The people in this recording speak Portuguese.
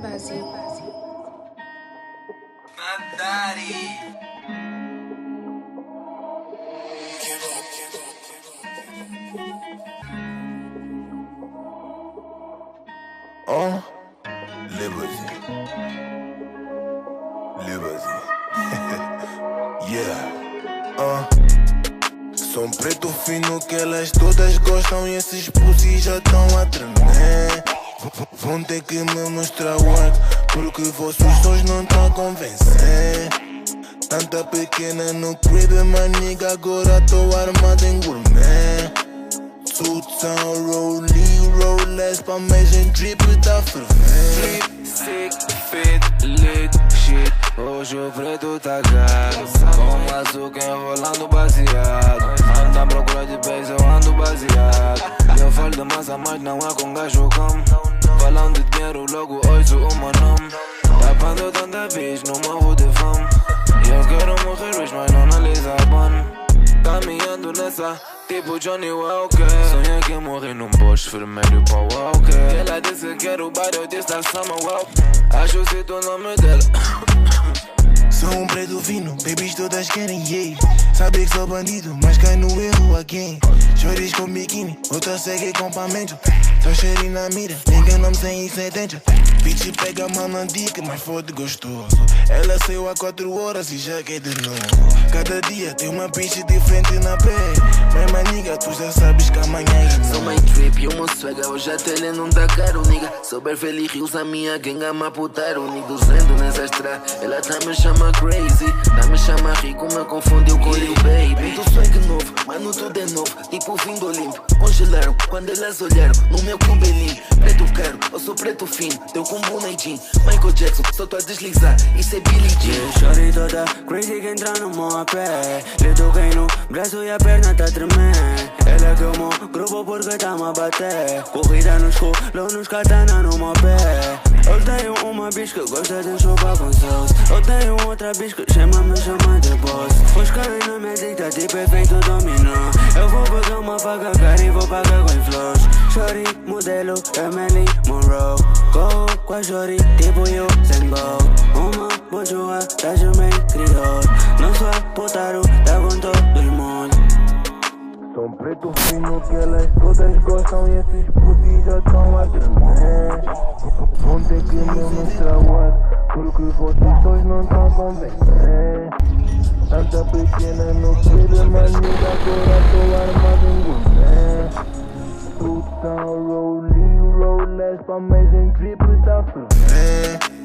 Basi. Oh, Liberty. Liberty. Yeah. Som preto fino que elas todas gostam e esses pussies já tão a tremer. Vão ter que me mostrar o arco, porque vossos sons não tão a convencer. Tanta pequena no crib, maniga, agora tô armado em gourmet. Suitsão, rollie, rollers, pra mais em drip tá fervendo. Flip, sick, fit, lit, shit. Hoje o preto tá caro, com açúcar enrolando baseado. Ando à procura de peixe, eu ando baseado. Eu falo de massa, mas não é com gajo como. Falando de dinheiro, logo ouço o meu nome. Tapando tanta bitch, não morro de fome. Eu quero morrer rich, mas não analisa a bone. Caminhando nessa, tipo Johnny Walker. Sonhei que morri num posto vermelho pra Walker. Ela disse que era o bar, eu disse that summer walk. Acho que cito o nome dela. Sou um preto fino, babies todas querem yeah. Sabe que sou bandido, mas cai no erro again. Chores com biquíni, outra segue com pamento. Só cheirinho na mira, ninguém não me tem incedente. Bitch pega uma dica, mas fode gostoso. Ela saiu há 4 horas e já quer de novo. Cada dia tem uma bitch diferente na pele. Mas maniga, tu já sabes que amanhã é Sou my trip e o meu swagger, hoje a tele não tá caro, nigga. Sou Beverly Hills, a minha gang ama putar. O nido sendo nessa estrada, ela tá me chama crazy. Tá me chama rico, me confundiu com Lil Baby. Tu swag novo, mano tudo é novo, tipo fim do limpo. Congelaram quando elas olharam no meu cubelinho. Preto caro, eu sou preto fino, teu com bonequinho. Michael Jackson, só tô a deslizar, isso é Billie Jean. Shorty toda crazy que entra no meu pé. Lhe toquei no braço e a perna tá tremendo. Ela que o meu grupo porque tá-me a bater. Corrida no escuro, nos katana no meu pé. Eu tenho uma bitch que gosta de chupar com seus. Eu tenho outra bitch que chama de boss. Os caras na minha dicta, tipo efeito dominó. Eu vou pegar uma faca cara e vou pagar com inflows. Shorty, modelo, Emily Monroe. Corro com a shorty, tipo eu, sem bow. Uma bojoa, tá também criou. Não sou putaro, tá com todo o mundo. Som preto fino que elas todas gostam e esses pussies já tão a tremer. Vão ter que me mostrar o arco, porque vossos sons não tão a convencer. Tanta pequena no crib, maniga, agora tô armado em gourmet. Suitsão, rollie, rollers, pra mais em drip tá fervendo.